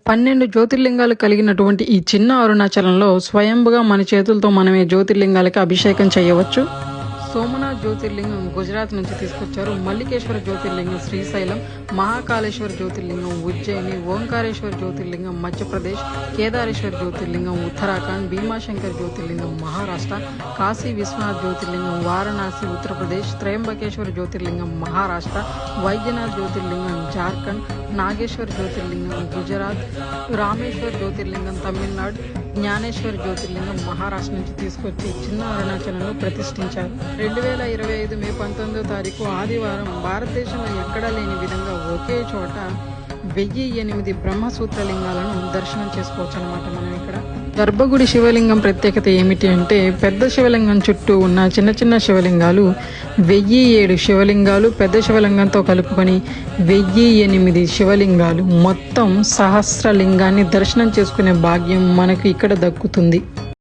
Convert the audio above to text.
12 జ్యోతిర్లింగాలు కలిగినటువంటి ఈ చిన్న అరుణాచలంలో స్వయంభుగా మన చేతులతో మనమే జ్యోతిర్లింగాలకి అభిషేకం చేయవచ్చు. సోమనాథ్ జ్యోతిర్లింగం గుజరాత్ నుంచి తీసుకొచ్చారు. మల్లికేశ్వర జ్యోతిర్లింగం శ్రీశైలం, మహాకాళేశ్వర జ్యోతిర్లింగం ఉజ్జయిని, ఓంకారేశ్వర జ్యోతిర్లింగం మధ్యప్రదేశ్, కేదారేశ్వర జ్యోతిర్లింగం ఉత్తరాఖండ్, భీమాశంకర్ జ్యోతిర్లింగం మహారాష్ట్ర, కాశీ విశ్వనాథ్ జ్యోతిర్లింగం వారణాసి ఉత్తరప్రదేశ్, త్రయంబకేశ్వర జ్యోతిర్లింగం మహారాష్ట్ర, వైద్యనాథ్ జ్యోతిర్లింగం జార్ఖండ్, నాగేశ్వర్ జ్యోతిర్లింగం గుజరాత్, రామేశ్వర్ జ్యోతిర్లింగం తమిళనాడు, జ్ఞానేశ్వర్ జ్యోతిర్లింగం మహారాష్ట్ర నుంచి తీసుకొచ్చి చిన్న అరుణాచలంలో ప్రతిష్ఠించారు. 2025 మే 19వ తారీఖు ఆదివారం భారతదేశంలో ఎక్కడా లేని విధంగా ఒకే చోట 1008 బ్రహ్మసూత్రలింగాలను దర్శనం చేసుకోవచ్చు అన్నమాట. మనం ఇక్కడ గర్భగుడి శివలింగం ప్రత్యేకత ఏమిటి అంటే, పెద్ద శివలింగం చుట్టూ ఉన్న చిన్న చిన్న శివలింగాలు 1007 శివలింగాలు, పెద్ద శివలింగంతో కలుపుకొని 1008 శివలింగాలు, మొత్తం సహస్రలింగాన్ని దర్శనం చేసుకునే భాగ్యం మనకు ఇక్కడ దక్కుతుంది.